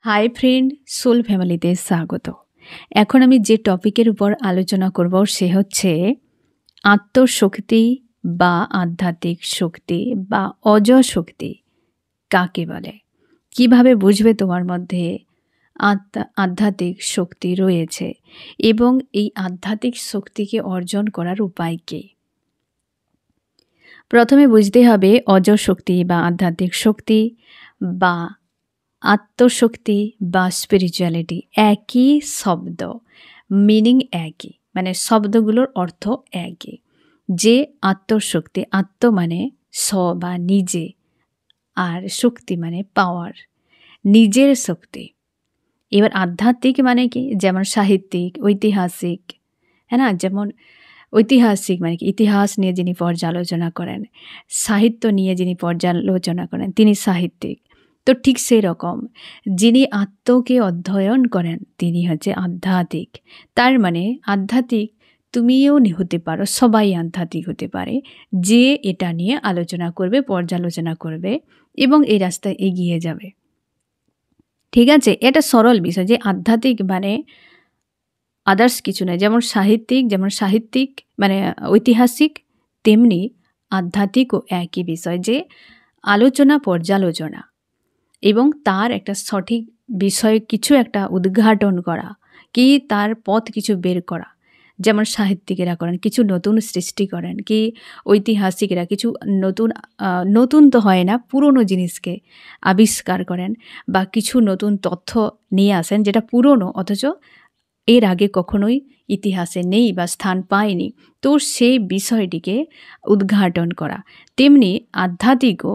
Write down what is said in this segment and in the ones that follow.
Hi friend, soul ফ্যামিলিতে স্বাগত। এখন আমি যে টপিকের উপর আলোচনা করব সে হচ্ছে আত্মশক্তি বা আধ্যাত্মিক শক্তি বা অজশক্তি কাকে বলে। কিভাবে বুঝবে তোমার মধ্যে আধ্যাত্মিক শক্তি রয়েছে এবং এই আধ্যাত্মিক শক্তিকে অর্জন করার উপায় কী। প্রথমে বুঝতে হবে অজশক্তি বা আধ্যাত্মিক শক্তি বা আত্মশক্তি বা স্পিরিচুয়ালিটি একই শব্দ, মিনিং একই, মানে শব্দগুলোর অর্থ একই। যে আত্মশক্তি, আত্ম মানে স্ব বা নিজে, আর শক্তি মানে পাওয়ার, নিজের শক্তি। এবার আধ্যাত্মিক মানে কি, যেমন সাহিত্যিক, ঐতিহাসিক, হ্যাঁ না, যেমন ঐতিহাসিক মানে কি ইতিহাস নিয়ে যিনি পর্যালোচনা করেন, সাহিত্য নিয়ে যিনি পর্যালোচনা করেন তিনি সাহিত্যিক। তো ঠিক সেই রকম যিনি আত্মকে অধ্যয়ন করেন তিনি হচ্ছে আধ্যাত্মিক। তার মানে আধ্যাত্মিক তুমিও হতে পারো, সবাই আধ্যাত্মিক হতে পারে, যে এটা নিয়ে আলোচনা করবে, পর্যালোচনা করবে এবং এই রাস্তায় এগিয়ে যাবে। ঠিক আছে, এটা সরল বিষয় যে আধ্যাত্মিক মানে আদার্স কিছু নয়। যেমন সাহিত্যিক মানে ঐতিহাসিক, তেমনি আধ্যাত্মিকও একই বিষয়, যে আলোচনা, পর্যালোচনা এবং তার একটা সঠিক বিষয় কিছু একটা উদ্ঘাটন করা, কি তার পথ কিছু বের করা। যেমন সাহিত্যিকেরা করেন, কিছু নতুন সৃষ্টি করেন, কি ঐতিহাসিকেরা কিছু নতুন তো হয় না, পুরনো জিনিসকে আবিষ্কার করেন বা কিছু নতুন তথ্য নিয়ে আসেন যেটা পুরনো অথচ এর আগে কখনোই ইতিহাসে নেই বা স্থান পায়নি, তো সেই বিষয়টিকে উদ্ঘাটন করা। তেমনি আধ্যাত্মিকও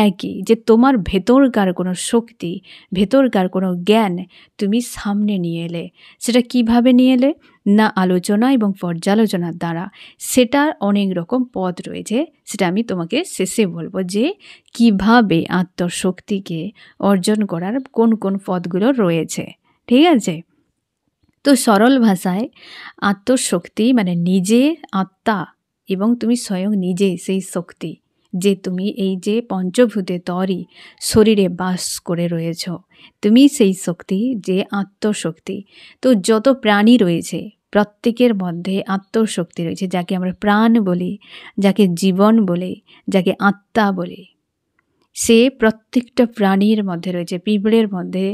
একই, যে তোমার ভেতরকার কোনো শক্তি, ভেতরকার কোনো জ্ঞান তুমি সামনে নিয়ে এলে। সেটা কিভাবে নিয়ে এলে না, আলোচনা এবং পর্যালোচনার দ্বারা। সেটার অনেক রকম পথ রয়েছে, সেটা আমি তোমাকে শেষে বলবো যে কিভাবে আত্মশক্তিকে অর্জন করার কোন কোন পথগুলো রয়েছে। ঠিক আছে, তো সরল ভাষায় আত্মশক্তি মানে নিজে আত্মা এবং তুমি স্বয়ং নিজে সেই শক্তি, যে তুমি এই যে পঞ্চভূতে তরি শরীরে বাস করে রয়েছ, তুমি সেই শক্তি, যে আত্মশক্তি। তো যত প্রাণী রয়েছে প্রত্যেকের মধ্যে আত্মশক্তি রয়েছে, যাকে আমরা প্রাণ বলি, যাকে জীবন বলি, যাকে আত্মা বলি। সে প্রত্যেকটা প্রাণীর মধ্যে রয়েছে, পিঁপড়ের মধ্যে,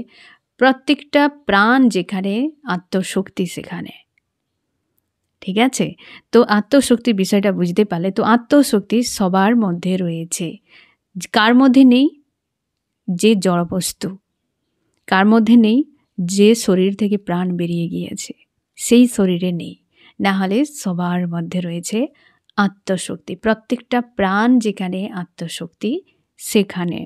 প্রত্যেকটা প্রাণ যেখানে আত্মশক্তি সেখানে। ঠিক আছে, তো আত্মশক্তির বিষয়টা বুঝতে পারলে, তো আত্মশক্তি সবার মধ্যে রয়েছে। কার মধ্যে নেই? যে জড়বস্তু। কার মধ্যে নেই? যে শরীর থেকে প্রাণ বেরিয়ে গিয়েছে, সেই শরীরে নেই। না হলে সবার মধ্যে রয়েছে আত্মশক্তি। প্রত্যেকটা প্রাণ যেখানে আত্মশক্তি সেখানে।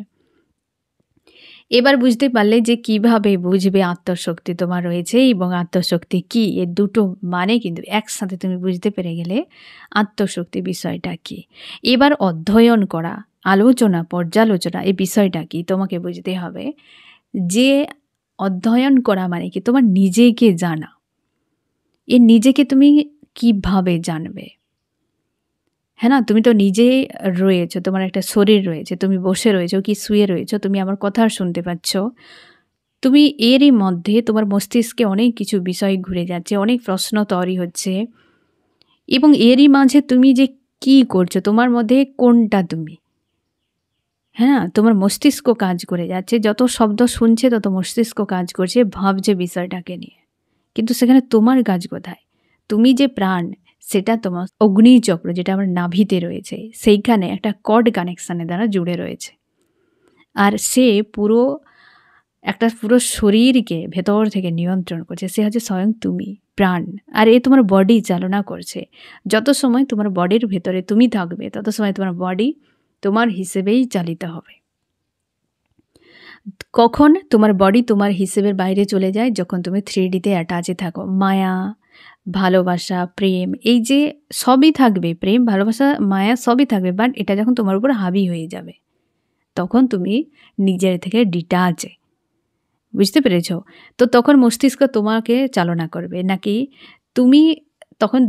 এবার বুঝতে পারলে যে কিভাবে বুঝবে আত্মশক্তি তোমার রয়েছে এবং আত্মশক্তি কি, এর দুটো মানে কিন্তু একসাথে তুমি বুঝতে পেরে গেলে আত্মশক্তি বিষয়টা কি। এবার অধ্যয়ন করা, আলোচনা, পর্যালোচনা এই বিষয়টা কি তোমাকে বুঝতে হবে। যে অধ্যয়ন করা মানে কি, তোমার নিজেকে জানা। এই নিজেকে তুমি কিভাবে জানবে? হ্যাঁ না, তুমি তো নিজে রয়েছো, তোমার একটা শরীর রয়েছে, তুমি বসে রয়েছো কি শুয়ে রয়েছো, তুমি আমার কথা শুনতে পাচ্ছ। তুমি এরই মধ্যে তোমার মস্তিষ্কে অনেক কিছু বিষয় ঘুরে যাচ্ছে, অনেক প্রশ্ন তৈরি হচ্ছে, এবং এরই মাঝে তুমি যে কি করছো, তোমার মধ্যে কোনটা তুমি। হ্যাঁ, তোমার মস্তিষ্ক কাজ করে যাচ্ছে, যত শব্দ শুনছে তত মস্তিষ্ক কাজ করছে, ভাবছে বিষয়টাকে নিয়ে। কিন্তু সেখানে তোমার কাজ কোথায়? তুমি যে প্রাণ, সেটা তোমার অগ্নিচক্র, যেটা আমার নাভিতে রয়েছে, সেইখানে একটা কর্ড কানেকশানের দ্বারা জুড়ে রয়েছে। আর সে পুরো শরীরকে ভেতর থেকে নিয়ন্ত্রণ করছে। সে হচ্ছে স্বয়ং তুমি, প্রাণ। আর এ তোমার বডি চালনা করছে। যত সময় তোমার বডির ভেতরে তুমি থাকবে, তত সময় তোমার বডি তোমার হিসেবেই চালিত হবে। কখন তোমার বডি তোমার হিসেবের বাইরে চলে যায়? যখন তুমি 3Dতে অ্যাটাচে থাকো। মায়া, ভালোবাসা, প্রেম, এই যে সবই থাকবে, প্রেম, ভালোবাসা, মায়া সবই থাকবে, বাট এটা যখন তোমার উপর হাবি হয়ে যাবে, তখন তুমি নিজের থেকে ডিটাচে। বুঝতে পেরেছ? তো তখন মস্তিষ্ক তোমাকে চালনা করবে, নাকি তুমি তখন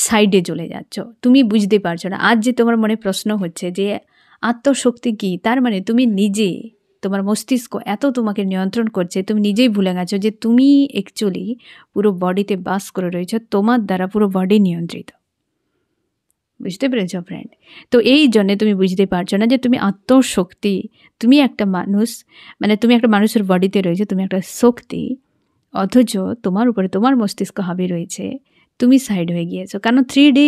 সাইডে চলে যাচ্ছ, তুমি বুঝতে পারছো না। আজ যে তোমার মনে প্রশ্ন হচ্ছে যে আত্মশক্তি কী, তার মানে তুমি নিজে, তোমার মস্তিষ্ক এত তোমাকে নিয়ন্ত্রণ করছে, তুমি নিজেই ভুলে গেছো যে তুমি অ্যাকচুয়ালি পুরো বডিতে বাস করে রয়েছো, তোমার দ্বারা পুরো বডি নিয়ন্ত্রিত। বুঝতে পেরেছ ফ্রেন্ড? তো এই জন্যে তুমি বুঝতে পারছো না যে তুমি আত্মশক্তি, তুমি একটা মানুষ, মানে তুমি একটা মানুষের বডিতে রয়েছে, তুমি একটা শক্তি, অথচ তোমার উপরে তোমার মস্তিষ্ক হাবি রয়েছে, তুমি সাইড হয়ে গিয়েছো। কারণ 3D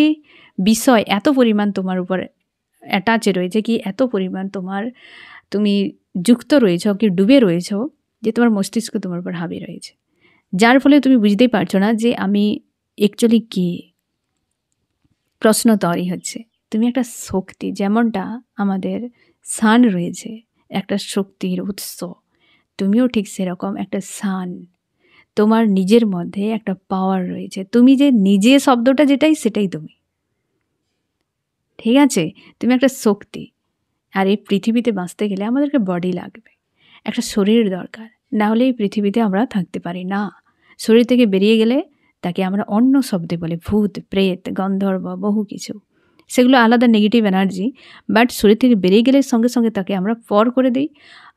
বিষয় এত পরিমাণ তোমার উপর অ্যাটাচে রয়েছে, কি এত পরিমাণ তুমি যুক্ত রয়েছ, কি ডুবে রয়েছ, যে তোমার মস্তিষ্ক তোমার উপর হাবি রয়েছে, যার ফলে তুমি বুঝতেই পারছো না যে আমি অ্যাকচুয়ালি কী। প্রশ্ন তৈরি হচ্ছে, তুমি একটা শক্তি, যেমনটা আমাদের সান রয়েছে একটা শক্তির উৎস, তুমিও ঠিক সেরকম একটা সান। তোমার নিজের মধ্যে একটা পাওয়ার রয়েছে, তুমি যে নিজে শব্দটা যেটাই সেটাই তুমি, ঠিক আছে? তুমি একটা শক্তি। আর এই পৃথিবীতে বাঁচতে গেলে আমাদেরকে বডি লাগবে, একটা শরীর দরকার, না হলে এই পৃথিবীতে আমরা থাকতে পারি না। শরীর থেকে বেরিয়ে গেলে তাকে আমরা অন্য শব্দে বলে ভূত, প্রেত, গন্ধর্ব, বহু কিছু, সেগুলো আলাদা নেগেটিভ এনার্জি। বাট শরীর থেকে বেরিয়ে গেলে সঙ্গে সঙ্গে তাকে আমরা পর করে দিই,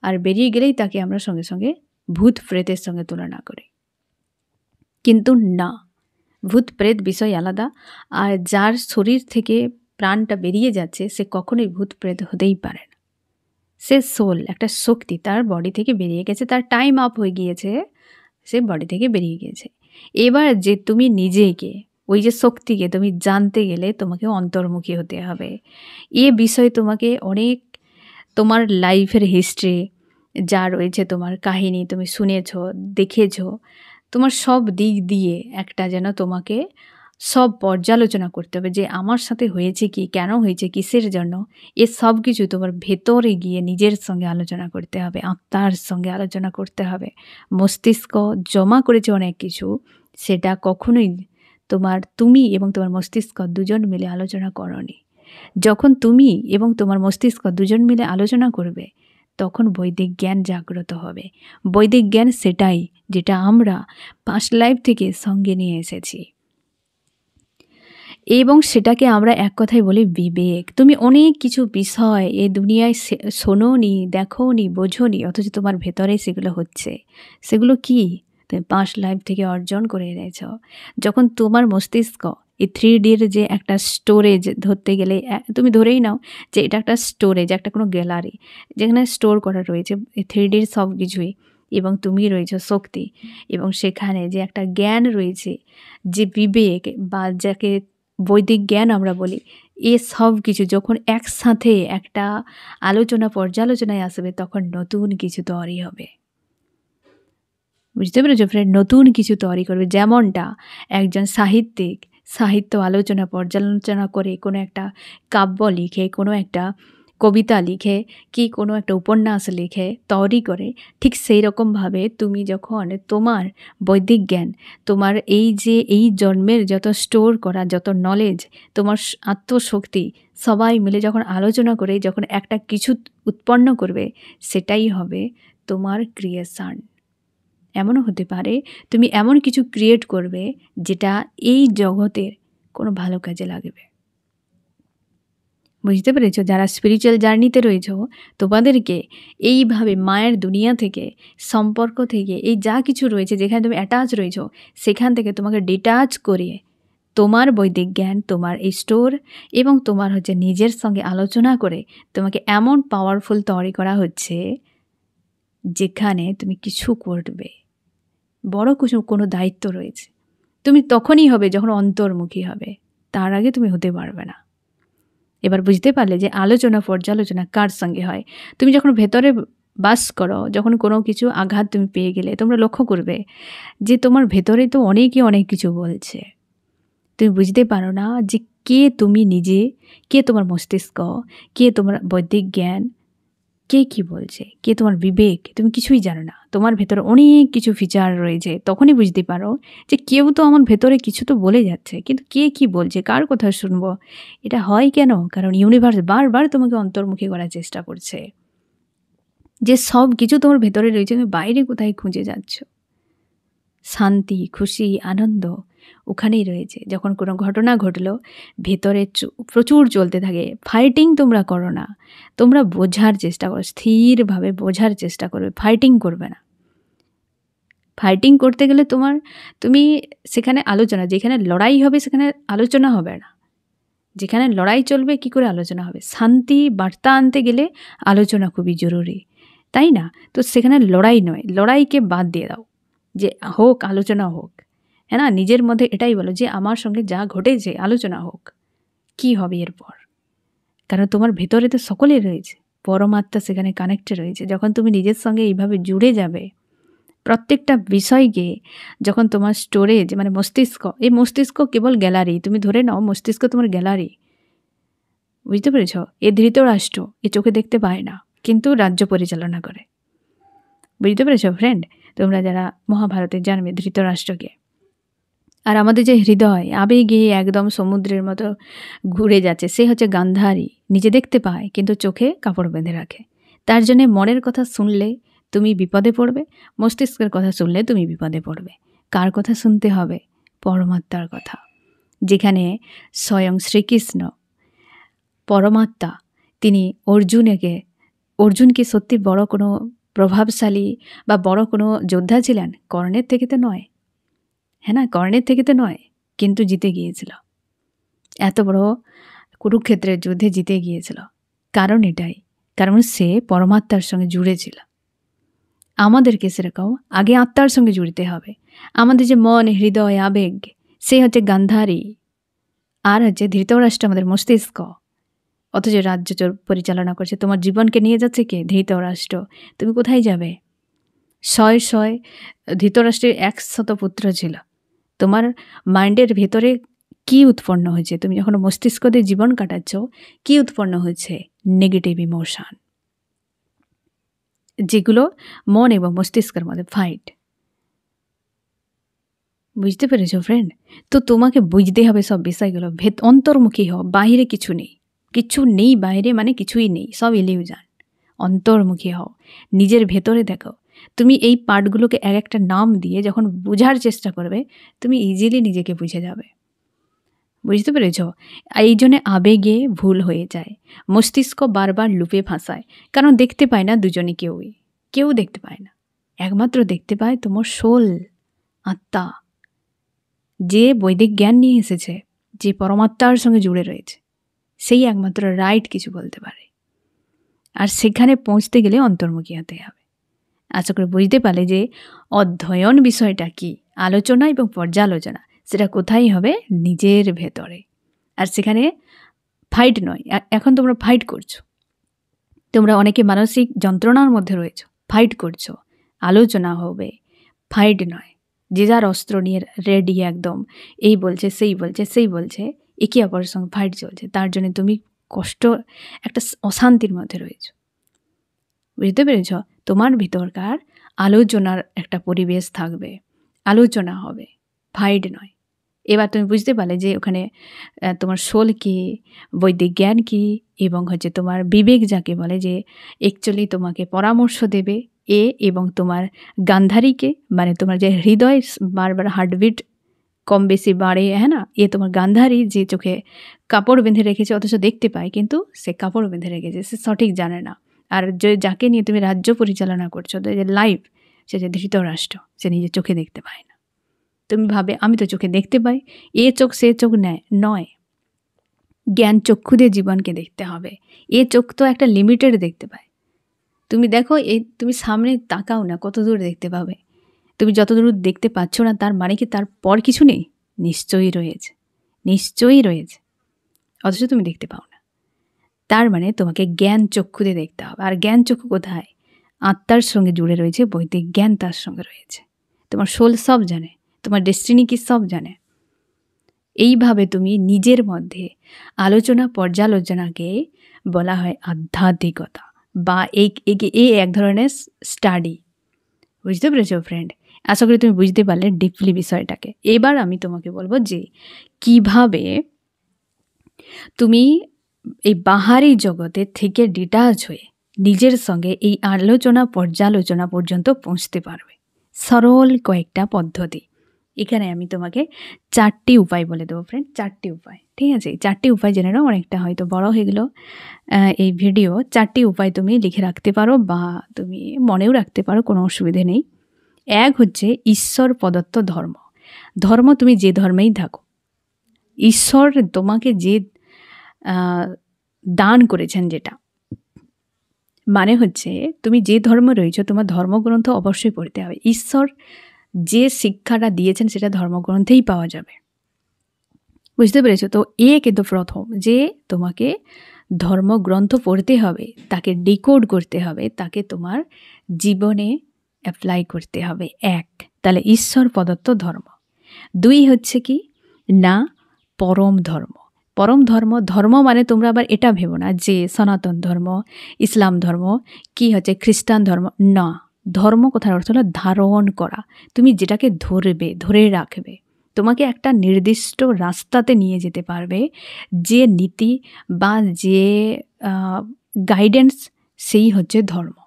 আর বেরিয়ে গেলেই তাকে আমরা সঙ্গে সঙ্গে ভূত প্রেতের সঙ্গে তুলনা করি। কিন্তু না, ভূত প্রেত বিষয় আলাদা, আর যার শরীর থেকে প্রাণটা বেরিয়ে যাচ্ছে সে কখনোই ভূত প্রেত হতেই পারে না। সে সোল, একটা শক্তি, তার বডি থেকে বেরিয়ে গেছে, তার টাইম আপ হয়ে গিয়েছে, সে বডি থেকে বেরিয়ে গিয়েছে। এবার যে তুমি নিজেকে, ওই যে শক্তিকে তুমি জানতে গেলে তোমাকে অন্তর্মুখী হতে হবে। এ বিষয়ে তোমাকে অনেক, তোমার লাইফের হিস্ট্রি যা রয়েছে, তোমার কাহিনী তুমি শুনেছ, দেখেছ, তোমার সব দিক দিয়ে একটা যেন তোমাকে সব পর্যালোচনা করতে হবে যে আমার সাথে হয়েছে কি, কেন হয়েছে, কিসের জন্য, এ সব কিছু তোমার ভেতরে গিয়ে নিজের সঙ্গে আলোচনা করতে হবে, আত্মার সঙ্গে আলোচনা করতে হবে। মস্তিষ্ক জমা করেছে অনেক কিছু, সেটা কখনোই তুমি এবং তোমার মস্তিষ্ক দুজন মিলে আলোচনা করনি। যখন তুমি এবং তোমার মস্তিষ্ক দুজন মিলে আলোচনা করবে, তখন বৈদিক জ্ঞান জাগ্রত হবে। বৈদিক জ্ঞান সেটাই যেটা আমরা পাস্ট লাইফ থেকে সঙ্গে নিয়ে এসেছি, এবং সেটাকে আমরা এক কথায় বলি বিবেক। তুমি অনেক কিছু বিষয় এ দুনিয়ায় শোনোনি, দেখোনি, বোঝোনি, অথচ তোমার ভেতরে সেগুলো হচ্ছে। সেগুলো কি তুমি পাস্ট লাইফ থেকে অর্জন করে এনেছ। যখন তোমার মস্তিষ্ক এই 3Dর যে একটা স্টোরেজ, ধরতে গেলে তুমি ধরেই নাও যে এটা একটা স্টোরেজ, একটা কোনো গ্যালারি যেখানে স্টোর করা রয়েছে এই 3Dর সব কিছুই, এবং তুমি রয়েছ শক্তি, এবং সেখানে যে একটা জ্ঞান রয়েছে, যে বিবেক বা যাকে বৈদিক জ্ঞান আমরা বলি, এ সব কিছু যখন একসাথে একটা আলোচনা পর্যালোচনায় আসবে, তখন নতুন কিছু তৈরি হবে। বুঝতে পেরেছো ফ্রেন্ড? নতুন কিছু তৈরি করবে। যেমনটা একজন সাহিত্যিক সাহিত্য আলোচনা পর্যালোচনা করে কোনো একটা কাব্য লিখে, কোনো একটা কবিতা লিখে, কি কোনো একটা উপন্যাস লিখে তৈরি করে, ঠিক সেই রকমভাবে তুমি যখন তোমার বৈদিক জ্ঞান, তোমার এই জন্মের যত স্টোর করা যত নলেজ, তোমার আত্মশক্তি সবাই মিলে যখন আলোচনা করে যখন একটা কিছু উৎপন্ন করবে, সেটাই হবে তোমার ক্রিয়েশন। এমনও হতে পারে তুমি এমন কিছু ক্রিয়েট করবে যেটা এই জগতের কোনো ভালো কাজে লাগবে। বুঝতে পেরেছো? যারা স্পিরিচুয়াল জার্নিতে রয়েছো, তোমাদেরকে এইভাবে মায়ের দুনিয়া থেকে, সম্পর্ক থেকে, এই যা কিছু রয়েছে যেখানে তুমি অ্যাটাচ রয়েছো, সেখান থেকে তোমাকে ডিটাচ করে তোমার বৈদিক জ্ঞান, তোমার এই স্টোর এবং তোমার নিজের সঙ্গে আলোচনা করে তোমাকে এমন পাওয়ারফুল তৈরি করা হচ্ছে যেখানে তুমি কিছু করবে, বড় কিছু কোনো দায়িত্ব রয়েছে, তুমি তখনই হবে যখন অন্তর্মুখী হবে, তার আগে তুমি হতে পারবে না। এবার বুঝতে পারলে যে আলোচনা পর্যালোচনা কার সঙ্গে হয়। তুমি যখন ভেতরে বাস করো, যখন কোনো কিছু আঘাত তুমি পেয়ে গেলে, তোমরা লক্ষ্য করবে যে তোমার ভেতরে তো অনেকে অনেক কিছু বলছে, তুমি বুঝতে পারো না যে কে তুমি নিজে, কে তোমার মস্তিষ্ক, কে তোমার বৈদিক জ্ঞান, কে কি বলছে, কে তোমার বিবেক, তুমি কিছুই জানো না। তোমার ভেতরে অনেক কিছু ফিচার রয়েছে, তখনই বুঝতে পারো যে কেউ তো আমার ভেতরে কিছু তো বলে যাচ্ছে, কিন্তু কে কি বলছে, কার কথা শুনবো? এটা হয় কেন? কারণ ইউনিভার্স বারবার তোমাকে অন্তর্মুখী করার চেষ্টা করছে, যে সব কিছু তোমার ভেতরে রয়েছে, তুমি বাইরে কোথায় খুঁজে যাচ্ছ? শান্তি, খুশি, আনন্দ, ওখানেই রয়েছে। যখন কোনো ঘটনা ঘটলো, ভেতরে প্রচুর চলতে থাকে। ফাইটিং তোমরা করো না, তোমরা বোঝার চেষ্টা করো, স্থিরভাবে বোঝার চেষ্টা করবে, ফাইটিং করবে না। ফাইটিং করতে গেলে তুমি সেখানে আলোচনা, যেখানে লড়াই হবে সেখানে আলোচনা হবে না। যেখানে লড়াই চলবে কি করে আলোচনা হবে? শান্তি বার্তা আনতে গেলে আলোচনা খুবই জরুরি, তাই না? তো সেখানে লড়াই নয়, লড়াইকে বাদ দিয়ে দাও, যে হোক আলোচনা হোক, হ্যাঁ না? নিজের মধ্যে এটাই বলো যে আমার সঙ্গে যা ঘটেছে আলোচনা হোক, কি হবে এরপর। কারণ তোমার ভেতরে তো সকলেই রয়েছে, পরমাত্মা সেখানে কানেক্টে রয়েছে। যখন তুমি নিজের সঙ্গে এইভাবে জুড়ে যাবে, প্রত্যেকটা বিষয়কে যখন তোমার স্টোরেজ মানে মস্তিষ্ক, এই মস্তিষ্ক কেবল গ্যালারি, তুমি ধরে নাও মস্তিষ্ক তোমার গ্যালারি, বুঝতে পেরেছ? এ ধৃতরাষ্ট্র, এ চোখে দেখতে পায় না কিন্তু রাজ্য পরিচালনা করে, বুঝতে পেরেছ ফ্রেন্ড? তোমরা যারা মহাভারতে জানবে ধৃতরাষ্ট্রকে। আর আমাদের যে হৃদয় আবেগে একদম সমুদ্রের মতো ঘুরে যাচ্ছে, সে হচ্ছে গান্ধারী, নিজে দেখতে পায় কিন্তু চোখে কাপড় বেঁধে রাখে। তার জন্যে মনের কথা শুনলে তুমি বিপদে পড়বে, মস্তিষ্কের কথা শুনলে তুমি বিপদে পড়বে। কার কথা শুনতে হবে? পরমাত্মার কথা। যেখানে স্বয়ং শ্রীকৃষ্ণ পরমাত্মা, তিনি অর্জুনকে সত্যি বড় কোনো প্রভাবশালী বা বড় কোনো যোদ্ধা ছিলেন? কর্ণের থেকে তো নয়, হ্যাঁ না? কর্ণের থেকে তো নয়, কিন্তু জিতে গিয়েছিল। এত বড় কুরুক্ষেত্রের যুদ্ধে জিতে গিয়েছিল। কারণ এটাই, কারণ সে পরমাত্মার সঙ্গে জুড়েছিল। আমাদেরকে সেরকম আগে আত্মার সঙ্গে জুড়তে হবে। আমাদের যে মন, হৃদয়, আবেগ, সে হচ্ছে গান্ধারী, আর হচ্ছে ধৃতরাষ্ট্র আমাদের মস্তিষ্ক। অথচ রাজ্য পরিচালনা করছে, তোমার জীবনকে নিয়ে যাচ্ছে কে? ধৃতরাষ্ট্র। তুমি কোথায় যাবে? শয় ধৃতরাষ্ট্রের 100 পুত্র ছিল। তোমার মাইন্ডের ভেতরে কি উৎপন্ন হয়েছে? তুমি যখন মস্তিষ্ক দিয়ে জীবন কাটাচ্ছ, কি উৎপন্ন হয়েছে? নেগেটিভ ইমোশন, যেগুলো মন এবং মস্তিষ্কের মধ্যে ফাইট। বুঝতে পেরেছ ফ্রেন্ড? তো তোমাকে বুঝতে হবে সব বিষয়গুলো, অন্তর্মুখী হও। বাইরে কিছু নেই, কিছু নেই বাইরে, মানে কিছুই নেই, সব ইলিউশন। অন্তর্মুখী হও, নিজের ভেতরে দেখো। তুমি এই পার্টগুলোকে এক একটা নাম দিয়ে যখন বোঝার চেষ্টা করবে, তুমি ইজিলি নিজেকে বুঝে যাবে। বুঝতে পেরেছ? এই জন্যে আবেগে ভুল হয়ে যায়, মস্তিষ্ক বারবার লুপে ফাঁসায়। কারণ দেখতে পায় না দুজনে, কেউ দেখতে পায় না। একমাত্র দেখতে পায় তোমার সোল, আত্মা, যে বৈদিক জ্ঞান নিয়ে এসেছে, যে পরমাত্মার সঙ্গে জুড়ে রয়েছে, সেই একমাত্র রাইট কিছু বলতে পারে। আর সেখানে পৌঁছতে গেলে অন্তর্মুখী হতে হবে। আশা করে বুঝতে পারলে যে অধ্যয়ন বিষয়টা কি, আলোচনা এবং পর্যালোচনা, সেটা কোথায় হবে? নিজের ভেতরে। আর সেখানে ফাইট নয়। এখন তোমরা ফাইট করছো, তোমরা অনেকে মানসিক যন্ত্রণার মধ্যে রয়েছো, ফাইট করছো। আলোচনা হবে, ফাইট নয়। যে যার অস্ত্র নিয়ে রেডি, একদম এই বলছে সেই বলছে, একে অপরের সঙ্গে ফাইট চলছে। তার জন্য তুমি কষ্ট, একটা অশান্তির মধ্যে রয়েছো। বুঝতে পেরেছ? তোমার ভিতরকার আলোচনার একটা পরিবেশ থাকবে, আলোচনা হবে, ফাইট নয়। এবার তুমি বুঝতে পারলে যে ওখানে তোমার সোল কি, বৈদিক জ্ঞান কি, এবং হচ্ছে তোমার বিবেক যাকে বলে, যে অ্যাকচুয়ালি তোমাকে পরামর্শ দেবে এবং তোমার গান্ধারীকে, মানে তোমার যে হৃদয় বারবার হার্টবিট কম বেশি বাড়ে, হ্যাঁ না, তোমার গান্ধারী, যে চোখে কাপড় বেঁধে রেখেছে, অথচ দেখতে পায় কিন্তু সে কাপড় বেঁধে রেখেছে, সে সঠিক জানে না। আর যাকে নিয়ে তুমি রাজ্য পরিচালনা করছো, যে লাইফ, সে যে ধৃতরাষ্ট্র, সে নিজের চোখে দেখতে পায় না। তুমি ভাবে আমি তো চোখে দেখতে পাই, এ চোখ সে চোখ নয়। জ্ঞান চক্ষু দিয়ে জীবনকে দেখতে হবে। এ চোখ তো একটা লিমিটেড দেখতে পায়। তুমি দেখো, তুমি সামনে তাকাও না, কত দূর দেখতে পাবে? তুমি যত দূর দেখতে পাচ্ছ না, তার মানে কি তার পর কিছু নেই? নিশ্চয়ই রয়েছে, অথচ তুমি দেখতে পাও না। তার মানে তোমাকে জ্ঞান চক্ষু দিয়ে দেখতে হবে। আর জ্ঞান চক্ষু কোথায়? আত্মার সঙ্গে জুড়ে রয়েছে, বৈদিক জ্ঞান তার সঙ্গে রয়েছে। তোমার সোল সব জানে, তোমার ডেস্টিনি কি সব জানে। এইভাবে তুমি নিজের মধ্যে আলোচনা পর্যালোচনাকে বলা হয় আধ্যাত্মিকতা, বা এই এক ধরনের স্টাডি। বুঝতে পেরেছো ফ্রেন্ড? আশা করি তুমি বুঝতে পারলে ডিপলি বিষয়টাকে। এবার আমি তোমাকে বলবো যে কিভাবে তুমি এই বাহারি জগতের থেকে ডিটাচ হয়ে নিজের সঙ্গে এই আলোচনা পর্যালোচনা পর্যন্ত পৌঁছতে পারবে। সরল কয়েকটা পদ্ধতি, এখানে আমি তোমাকে 4টি উপায় বলে দেবো ফ্রেন্ড, 4টি উপায়। ঠিক আছে, 4টি উপায় জেনে নাও। অনেকটা হয়তো বড় হয়ে গেল এই ভিডিও। 4টি উপায় তুমি লিখে রাখতে পারো বা তুমি মনেও রাখতে পারো, কোনো অসুবিধে নেই। এক হচ্ছে ঈশ্বর প্রদত্ত ধর্ম। ধর্ম তুমি যে ধর্মেই থাকো, ঈশ্বর তোমাকে যে দান করেছেন, যেটা মানে হচ্ছে তুমি যে ধর্ম রয়েছো তোমার ধর্মগ্রন্থ অবশ্যই পড়তে হবে। ঈশ্বর যে শিক্ষাটা দিয়েছেন সেটা ধর্মগ্রন্থেই পাওয়া যাবে, বুঝতে পেরেছো? তো কিন্তু প্রথম যে তোমাকে ধর্মগ্রন্থ পড়তে হবে, তাকে ডিকোড করতে হবে, তাকে তোমার জীবনে অ্যাপ্লাই করতে হবে। তাহলে ঈশ্বর প্রদত্ত ধর্ম। 2 হচ্ছে কি না পরম ধর্ম। পরম ধর্ম, ধর্ম মানে তোমরা আবার এটা ভেবো না যে সনাতন ধর্ম, ইসলাম ধর্ম, কি হচ্ছে খ্রিস্টান ধর্ম, না। ধর্ম কথার অর্থ হলো ধারণ করা। তুমি যেটাকে ধরে রাখবে, তোমাকে একটা নির্দিষ্ট রাস্তাতে নিয়ে যেতে পারবে, যে নীতি বা যে গাইডেন্স, সেই হচ্ছে ধর্ম।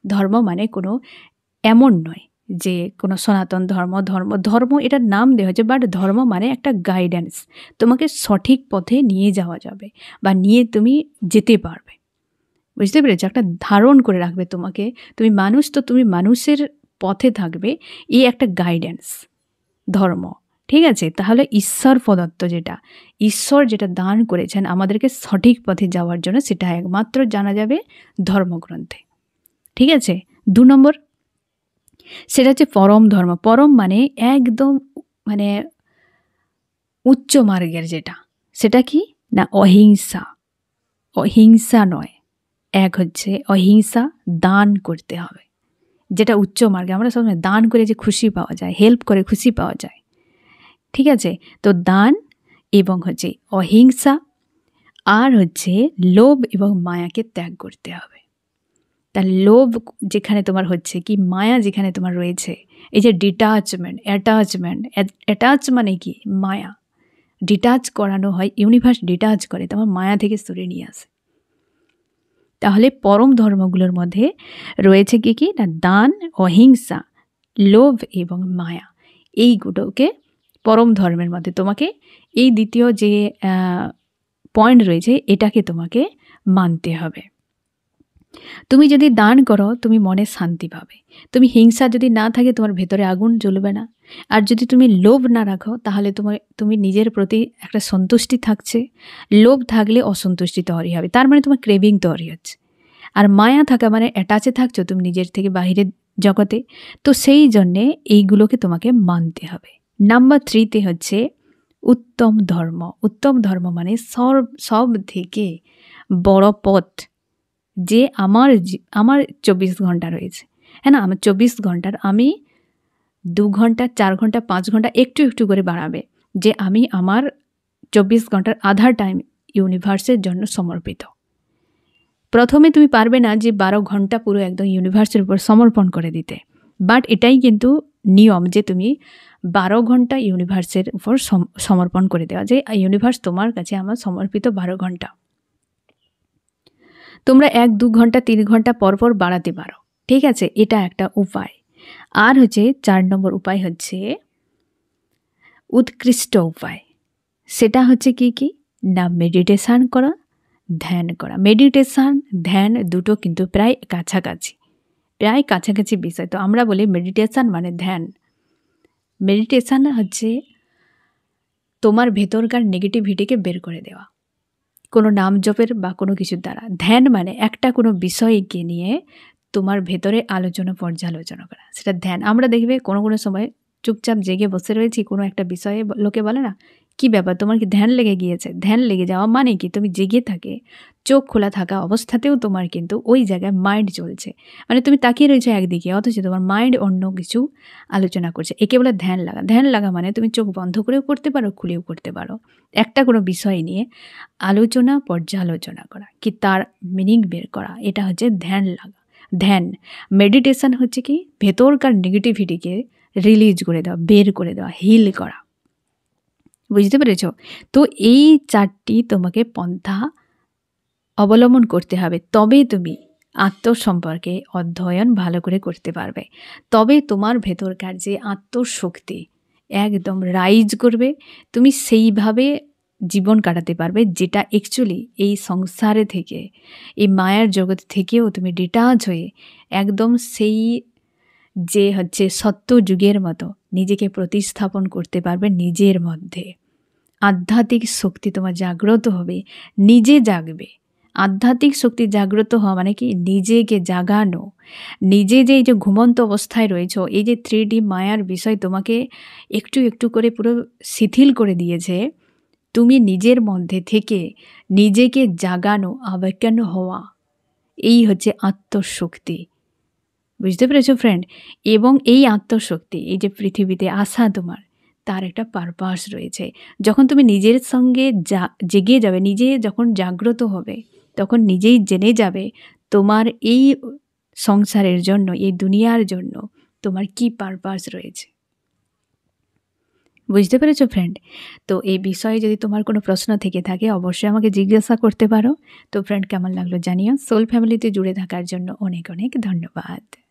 ধর্ম মানে কোনো এমন নয় যে কোনো সনাতন ধর্ম এটার নাম দেওয়া হয়েছে, বাট ধর্ম মানে একটা গাইডেন্স, তোমাকে সঠিক পথে নিয়ে যাওয়া যাবে বা নিয়ে তুমি যেতে পারবে, বুঝতে পেরেছো? একটা ধারণ করে রাখবে তোমাকে। তুমি মানুষ, তো তুমি মানুষের পথে থাকবে, এই একটা গাইডেন্স ধর্ম। ঠিক আছে, তাহলে ঈশ্বর প্রদত্ত, যেটা ঈশ্বর যেটা দান করেছেন আমাদেরকে সঠিক পথে যাওয়ার জন্য, সেটা একমাত্র জানা যাবে ধর্মগ্রন্থে। ঠিক আছে। 2 নম্বর, সেটা হচ্ছে পরম ধর্ম। পরম মানে একদম মানে উচ্চ মার্গের যেটা, সেটা কি না অহিংসা। অহিংসা নয়, এক হচ্ছে অহিংসা, দান করতে হবে, যেটা উচ্চ মার্গে। আমরা সবসময় দান করে যে খুশি পাওয়া যায়, হেল্প করে খুশি পাওয়া যায়, ঠিক আছে? তো দান এবং হচ্ছে অহিংসা, আর হচ্ছে লোভ এবং মায়াকে ত্যাগ করতে হবে। তার লোভ যেখানে তোমার হচ্ছে কি, মায়া যেখানে তোমার রয়েছে, এই যে ডিটাচমেন্ট, অ্যাটাচ মানে কি মায়া, ডিটাচ করানো হয়, ইউনিভার্স ডিটাচ করে, তোমার মায়া থেকে সরে নিয়ে আসে। তাহলে পরম ধর্মগুলোর মধ্যে রয়েছে কি কি না দান, অহিংসা, লোভ এবং মায়া। এইগুলোকে পরম ধর্মের মধ্যে তোমাকে এই দ্বিতীয় যে পয়েন্ট রয়েছে, এটাকে তোমাকে মানতে হবে। তুমি যদি দান করো তুমি মনে শান্তি পাবে। তুমি হিংসা যদি না থাকে তোমার ভেতরে আগুন জ্বলবে না। আর যদি তুমি লোভ না রাখো তাহলে তুমি নিজের প্রতি একটা সন্তুষ্টি থাকছে। লোভ থাকলে অসন্তুষ্টি তৈরি হবে, তার মানে তোমার ক্রেভিং তৈরি হচ্ছে। আর মায়া থাকা মানে অ্যাটাচে থাকছো তুমি নিজের থেকে বাহিরের জগতে। তো সেই জন্যে এইগুলোকে তোমাকে মানতে হবে। নাম্বার 3তে হচ্ছে উত্তম ধর্ম। উত্তম ধর্ম মানে সব থেকে বড় পথ, যে আমার 24 ঘন্টা রয়েছে, হ্যাঁ না, আমার 24 ঘন্টার আমি 2 ঘন্টা, 4 ঘন্টা, 5 ঘন্টা একটু একটু করে বাড়াবে, যে আমি আমার 24 ঘন্টার আধা টাইম ইউনিভার্সের জন্য সমর্পিত। প্রথমে তুমি পারবে না যে 12 ঘন্টা পুরো একদম ইউনিভার্সের উপর সমর্পণ করে দিতে, বাট এটাই কিন্তু নিয়ম যে তুমি 12 ঘন্টা ইউনিভার্সের উপর সমর্পণ করে দেওয়া, যে ইউনিভার্স তোমার কাছে আমার সমর্পিত 12 ঘন্টা। তোমরা 1-2 ঘন্টা 3 ঘন্টা পরপর বাড়াতে পারো, ঠিক আছে? এটা একটা উপায়। আর হচ্ছে 4 নম্বর উপায় হচ্ছে উৎকৃষ্ট উপায়। সেটা হচ্ছে কি না মেডিটেশান করা, ধ্যান করা। মেডিটেশান ধ্যান দুটো কিন্তু প্রায় কাছাকাছি বিষয়। তো আমরা বলি মেডিটেশান মানে ধ্যান। মেডিটেশান হচ্ছে তোমার ভেতরকার নেগেটিভিটিকে বের করে দেওয়া কোনো নাম জপের বা কোনো কিছুর দ্বারা। ধ্যান মানে একটা কোনো বিষয়কে নিয়ে তোমার ভেতরে পর্যালোচনা করা, সেটা ধ্যান। আমরা দেখবে কোনো সময় চুপচাপ জেগে বসে রয়েছি, কোনো একটা বিষয়ে লোকে বলে না কি ব্যাপার তোমার কি ধ্যান লেগে গিয়েছে। ধ্যান লেগে যাওয়া মানে কি তুমি জেগে থাকে, চোখ খোলা থাকা অবস্থাতেও তোমার কিন্তু ওই জায়গায় মাইন্ড চলছে, মানে তুমি তাকিয়ে রয়েছে একদিকে, অথচ তোমার মাইন্ড অন্য কিছু আলোচনা করছে। একে বলে ধ্যান লাগা। ধ্যান লাগা মানে তুমি চোখ বন্ধ করেও করতে পারো, খুলেও করতে পারো, একটা কোনো বিষয় নিয়ে পর্যালোচনা করা, কি তার মিনিং বের করা, এটা হচ্ছে ধ্যান লাগা। ধ্যান। মেডিটেশন হচ্ছে কি ভেতরকার নেগেটিভিটিকে রিলিজ করে দেওয়া, বের করে দেওয়া, হিল করা, বুঝতে পেরেছ? তো এই 4টি তোমাকে পন্থা অবলম্বন করতে হবে, তবে তুমি আত্মসম্পর্কে অধ্যয়ন ভালো করে করতে পারবে। তবে তোমার ভেতরকার যে আত্মশক্তি, একদম রাইজ করবে, তুমি সেইভাবে জীবন কাটাতে পারবে, যেটা অ্যাকচুয়ালি এই সংসারে থেকে, এই মায়ার জগৎ থেকেও তুমি ডিটাচ হয়ে একদম সেই যে হচ্ছে সত্য যুগের মতো নিজেকে প্রতিস্থাপন করতে পারবে নিজের মধ্যে। আধ্যাত্মিক শক্তি তোমার জাগ্রত হবে, নিজে জাগবে। আধ্যাত্মিক শক্তি জাগ্রত হওয়া মানে কি? নিজেকে জাগানো। নিজে যে এই যে ঘুমন্ত অবস্থায় রয়েছো, এই যে 3D মায়ার বিষয় তোমাকে একটু একটু করে পুরো শিথিল করে দিয়েছে, তুমি নিজের মধ্যে থেকে নিজেকে জাগানো, আবেকান হওয়া, এই হচ্ছে আত্মশক্তি। বুঝতে পেরেছো ফ্রেন্ড? এবং এই আত্মশক্তি, এই যে পৃথিবীতে আসা তোমার, তার একটা পারপাস রয়েছে। যখন তুমি নিজের সঙ্গে জেগে যাবে, নিজে যখন জাগ্রত হবে, তখন নিজেই জেনে যাবে তোমার এই সংসারের জন্য, এই দুনিয়ার জন্য তোমার কি পারপাস রয়েছে। বুঝতে পেরেছো ফ্রেন্ড? তো এই বিষয়ে যদি তোমার কোনো প্রশ্ন থেকে থাকে অবশ্যই আমাকে জিজ্ঞাসা করতে পারো। তো ফ্রেন্ড, কেমন লাগলো জানিও। সোল ফ্যামিলিতে জুড়ে থাকার জন্য অনেক অনেক ধন্যবাদ।